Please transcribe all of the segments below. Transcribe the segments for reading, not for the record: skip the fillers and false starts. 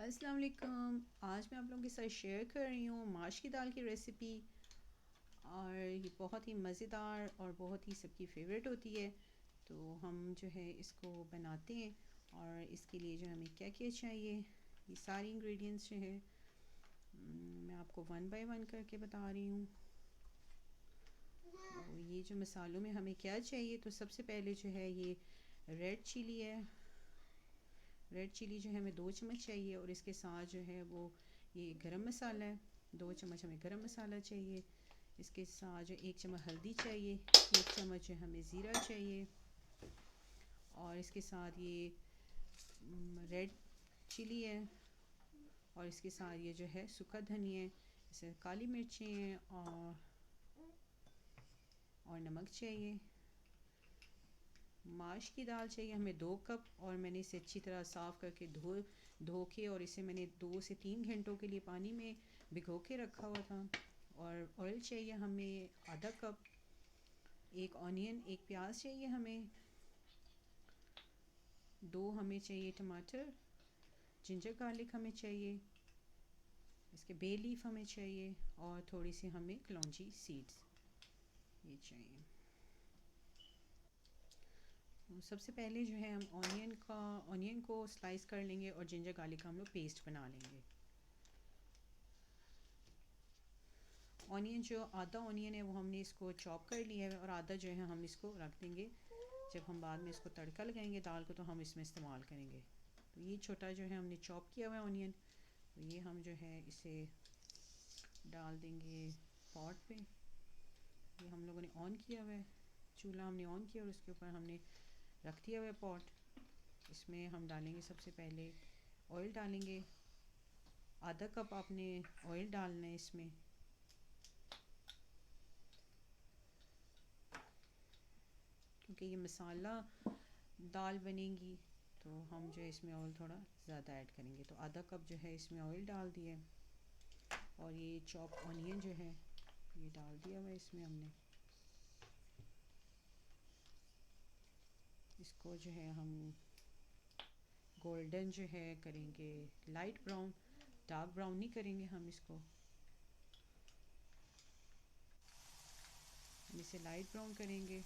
अस्सलाम वालेकुम। आज मैं आप लोगों के साथ शेयर कर रही हूँ माश की दाल की रेसिपी। और ये बहुत ही मज़ेदार और बहुत ही सबकी फेवरेट होती है। तो हम जो है इसको बनाते हैं। और इसके लिए जो हमें क्या क्या चाहिए, ये सारी इंग्रेडिएंट्स जो है मैं आपको वन बाय वन करके बता रही हूँ। तो ये जो मसालों में हमें क्या चाहिए, तो सबसे पहले जो है ये रेड चिली है। रेड चिली जो है हमें 2 चम्मच चाहिए। और इसके साथ जो है वो ये गरम मसाला है, 2 चम्मच हमें गरम मसाला चाहिए। इसके साथ जो 1 चम्मच हल्दी चाहिए, 1 चम्मच जो हमें ज़ीरा चाहिए। और इसके साथ ये रेड चिली है। और इसके साथ ये जो है सूखा धनिया है, जैसे काली मिर्चें हैं और नमक चाहिए। माश की दाल चाहिए हमें 2 कप। और मैंने इसे अच्छी तरह साफ़ करके धो के और इसे मैंने 2 से 3 घंटों के लिए पानी में भिगो के रखा हुआ था। और ऑयल चाहिए हमें ½ कप। एक ऑनियन, एक प्याज चाहिए हमें। 2 हमें चाहिए टमाटर। जिंजर गार्लिक हमें चाहिए। इसके बे लीफ हमें चाहिए। और थोड़ी सी हमें कलौंजी सीड्स ये चाहिए। सबसे पहले जो है हम ऑनियन को स्लाइस कर लेंगे और जिंजर गार्लिक का हम लोग पेस्ट बना लेंगे। ऑनियन जो आधा ऑनियन है वो हमने इसको चॉप कर लिया है और आधा जो है हम इसको रख देंगे। जब हम बाद में इसको तड़का लगाएंगे दाल को तो हम इसमें इस्तेमाल करेंगे। तो ये छोटा जो है हमने चॉप किया हुआ है ऑनियन, तो ये हम जो है इसे डाल देंगे पॉट पे। ये हम लोगों ने ऑन किया हुआ है, चूल्हा हमने ऑन किया और उसके ऊपर हमने रख दिया हुआ है पॉट। इसमें हम डालेंगे सबसे पहले ऑयल डालेंगे। ½ कप आपने ऑयल डालना है इसमें। क्योंकि ये मसाला दाल बनेगी तो हम जो है इसमें ऑयल थोड़ा ज़्यादा ऐड करेंगे। तो ½ कप जो है इसमें ऑयल डाल दिया। और ये चॉप ऑनियन जो है ये डाल दिया हुआ है इसमें हमने। इसको जो है हम गोल्डन जो है करेंगे, लाइट ब्राउन, डार्क ब्राउन नहीं करेंगे हम इसको। हम इसे लाइट ब्राउन करेंगे।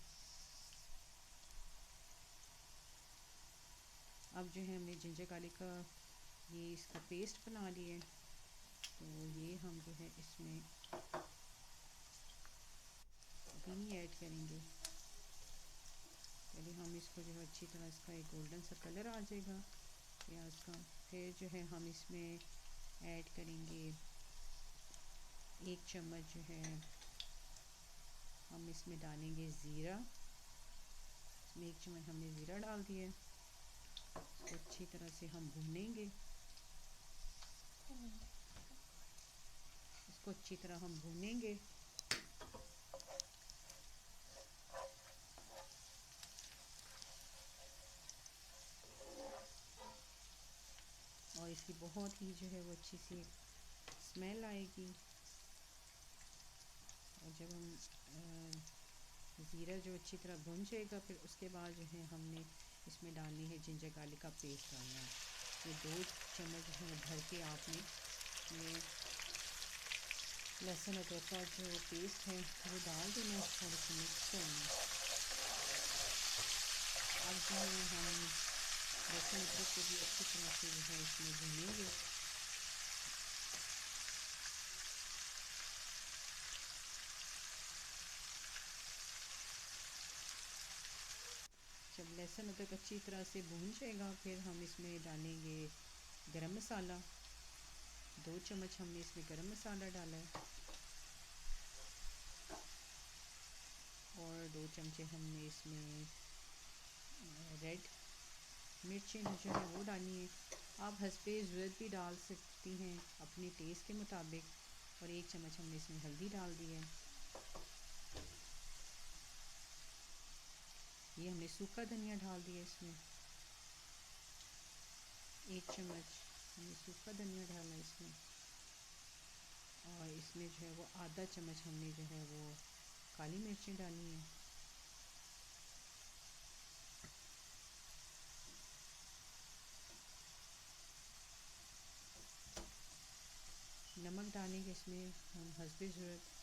अब जो है हमने जिंजर गार्लिक का ये इसका पेस्ट बना लिया है, तो ये हम जो है इसमें अभी नहीं ऐड करेंगे। पहले हम इसको जो है अच्छी तरह इसका एक गोल्डन सा कलर आ जाएगा प्याज का। फिर जो है हम इसमें ऐड करेंगे 1 चम्मच जो है हम इसमें डालेंगे ज़ीरा। इसमें 1 चम्मच हमने ज़ीरा डाल दिया। इसको अच्छी तरह से हम भूनेंगे। इसको अच्छी तरह हम भूनेंगे। और इसकी बहुत ही जो है वो अच्छी सी स्मेल आएगी। और जब हम ज़ीरा जो अच्छी तरह भुन जाएगा फिर उसके बाद जो है हमने इसमें डालनी है जिंजर गार्लिक का पेस्ट डालना है। ये 2 चम्मच जो है भर के आपने ये लहसुन अदरक का जो पेस्ट है वो डाल देना और इसे मिक्स करना। अब जो है हम लहसुन अदरक को भी अच्छी तरह से जो है इसमें भूनेंगे। जब लहसुन अदरक अच्छी तरह से भून जाएगा फिर हम इसमें डालेंगे गरम मसाला। 2 चम्मच हमने इसमें गरम मसाला डाला है। और 2 चमचे हमने इसमें रेड मिर्चें जो है वो डालनी है। आप हस्बे ज़रूरत भी डाल सकती हैं अपने टेस्ट के मुताबिक। और 1 चम्मच हमने इसमें हल्दी डाल दी है। ये हमने सूखा धनिया डाल दिया इसमें। 1 चम्मच हमने सूखा धनिया डाला इसमें। और इसमें जो है वो ½ चम्मच हमने जो है वो काली मिर्चें डाली हैं। नमक डालेंगे इसमें हम हस्बे ज़रूरत।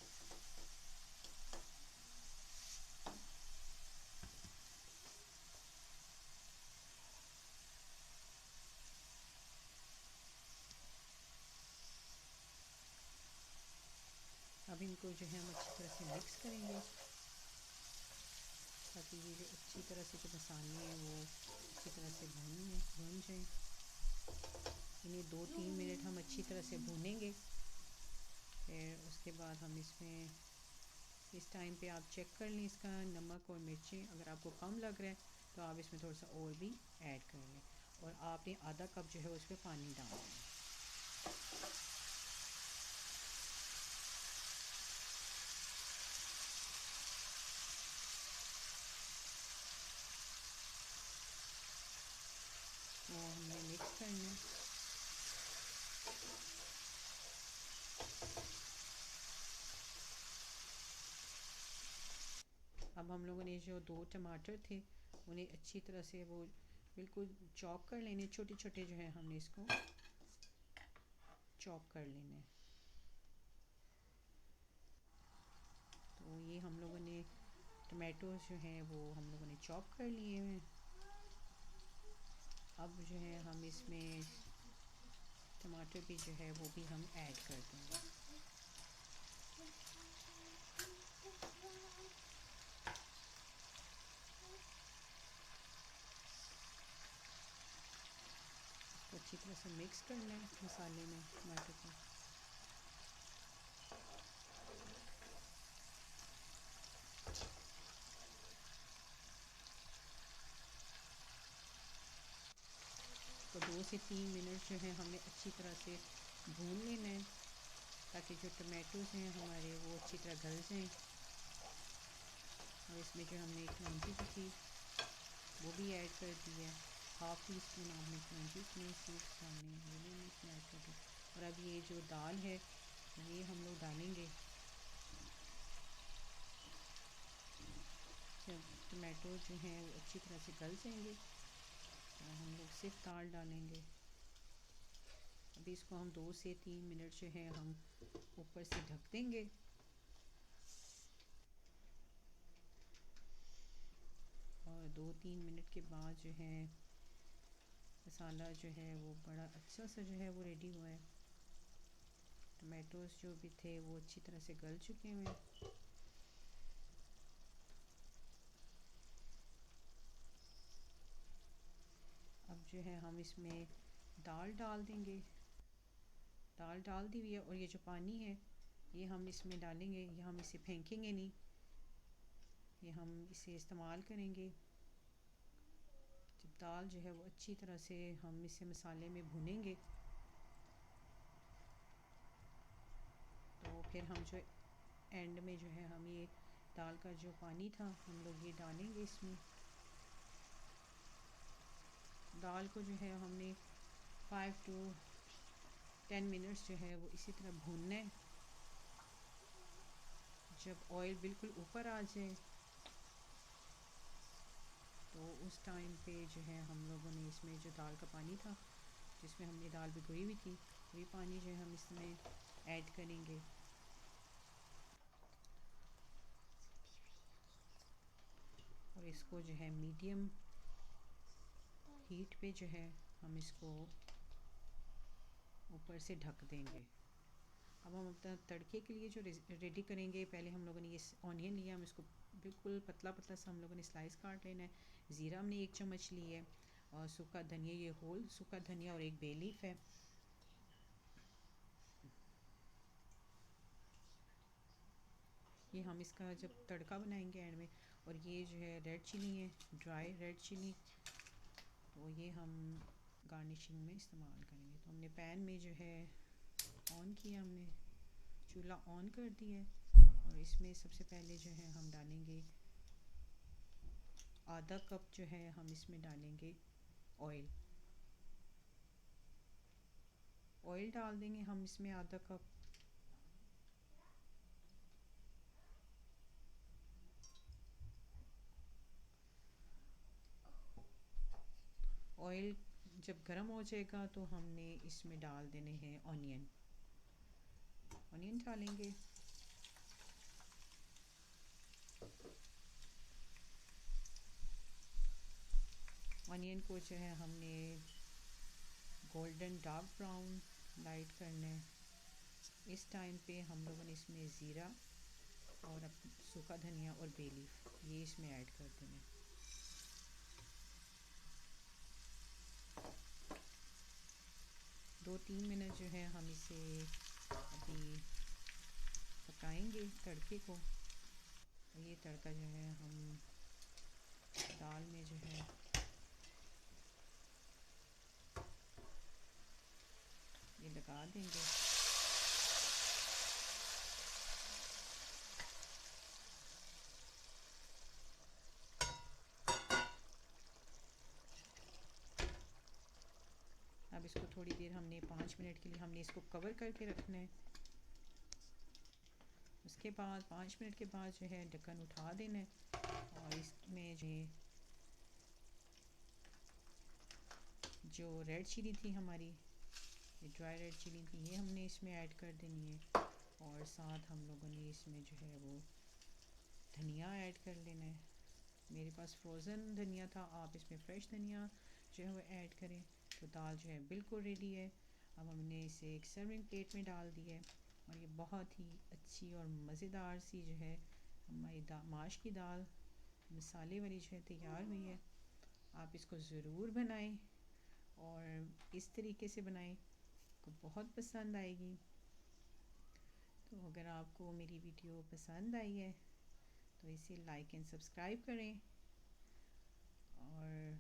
अब इनको जो है हम अच्छी तरह से मिक्स करेंगे ताकि ये जो अच्छी तरह से जो मसाले हैं वो अच्छी तरह से भून जाएँ। इन्हें 2-3 मिनट हम अच्छी तरह से भूनेंगे। फिर उसके बाद हम इसमें इस टाइम पे आप चेक कर लें इसका नमक और मिर्चें, अगर आपको कम लग रहा है तो आप इसमें थोड़ा सा और भी ऐड कर लें। और आपने आधा कप जो है उस पर पानी डालना है। तो हमने मिक्स करना है। अब हम लोगों ने जो 2 टमाटर थे उन्हें अच्छी तरह से वो बिल्कुल चॉप कर लेने, छोटे छोटे जो है हमने इसको चॉप कर लेने। तो ये हम लोगों ने टमाटोज जो हैं वो हम लोगों ने चॉप कर लिए हैं। अब जो है हम इसमें टमाटर भी जो है वो भी हम ऐड कर देंगे। इसको अच्छी तरह से मिक्स करना है मसाले में टमाटर को। तो 2 से 3 मिनट जो है हमने अच्छी तरह से भून लेना है ताकि जो टमाटोज हैं हमारे वो अच्छी तरह गल जाएं। और इसमें जो हमने कलौंजी की थी वो भी ऐड कर दी है। 1/2 टी स्पून आपने कलौंजी में सीड्स डालने हैं, वो भी इसमें ऐड कर दी। और अब ये जो दाल है ये हम लोग डालेंगे। जब टमाटो जो हैं वो अच्छी तरह से गल जाएंगे तो हम लोग सिर्फ दाल डालेंगे। अभी इसको हम 2 से 3 मिनट जो है हम ऊपर से ढक देंगे। और 2-3 मिनट के बाद जो है मसाला जो है वो बड़ा अच्छा सा जो है वो रेडी हुआ है। टमाटोज जो भी थे वो अच्छी तरह से गल चुके हैं। अब जो है हम इसमें दाल डाल देंगे। दाल डाल दी हुई है और ये जो पानी है ये हम इसमें डालेंगे। ये हम इसे फेंकेंगे नहीं, ये हम इसे इस्तेमाल करेंगे। जब दाल जो है वो अच्छी तरह से हम इसे मसाले में भुनेंगे तो फिर हम जो एंड में जो है हम ये दाल का जो पानी था हम लोग ये डालेंगे इसमें। दाल को जो है हमने 5 to 10 मिनट्स जो है वो इसी तरह भूनना है। जब ऑयल बिल्कुल ऊपर आ जाए तो उस टाइम पे जो है हम लोगों ने इसमें जो दाल का पानी था जिसमें हमने दाल भिगोई हुई थी वही पानी जो है हम इसमें ऐड करेंगे। और इसको जो है मीडियम हीट पे जो है हम इसको ऊपर से ढक देंगे। अब हम अपना तड़के के लिए जो रेडी करेंगे, पहले हम लोगों ने ये ऑनियन लिया, हम इसको बिल्कुल पतला पतला सा हम लोगों ने स्लाइस काट लेना है। ज़ीरा हमने 1 चम्मच ली है और सूखा धनिया, ये होल सूखा धनिया और एक बे लीफ है। ये हम इसका जब तड़का बनाएंगे एंड में। और ये जो है रेड चिली है, ड्राई रेड चिली, तो ये हम गार्निशिंग में इस्तेमाल करेंगे। तो हमने पैन में जो है ऑन किया, हमने चूल्हा ऑन कर दिया है और इसमें सबसे पहले जो है हम डालेंगे आधा कप जो है हम इसमें डालेंगे ऑयल। ऑयल डाल देंगे हम इसमें आधा कप। ऑयल जब गर्म हो जाएगा तो हमने इसमें डाल देने हैं ऑनियन। ऑनियन डालेंगे। ऑनियन को जो है हमने गोल्डन डार्क ब्राउन लाइट करना है। इस टाइम पे हम लोगों ने इसमें ज़ीरा और सूखा धनिया और बे लीफ ये इसमें ऐड कर देना है। 2-3 मिनट जो है हम इसे अभी पकाएंगे तड़के को। ये तड़का जो है हम दाल में जो है ये लगा देंगे। अब इसको थोड़ी देर हमने 5 मिनट के लिए हमने इसको कवर करके रखना है। उसके बाद 5 मिनट के बाद जो है ढक्कन उठा देना है और इसमें जो रेड चिली थी हमारी, ये ड्राई रेड चिली थी, ये हमने इसमें ऐड कर देनी है। और साथ हम लोगों ने इसमें जो है वो धनिया ऐड कर लेना है। मेरे पास फ्रोज़न धनिया था, आप इसमें फ़्रेश धनिया जो है वो ऐड करें। तो दाल जो है बिल्कुल रेडी है। अब हमने इसे एक सर्विंग प्लेट में डाल दी है और ये बहुत ही अच्छी और मज़ेदार सी जो है हमारी माश की दाल मसाले वाली जो है तैयार हुई है। आप इसको ज़रूर बनाएं और इस तरीके से बनाएं, आपको बहुत पसंद आएगी। तो अगर आपको मेरी वीडियो पसंद आई है तो इसे लाइक एंड सब्सक्राइब करें और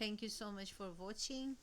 thank you so much for watching.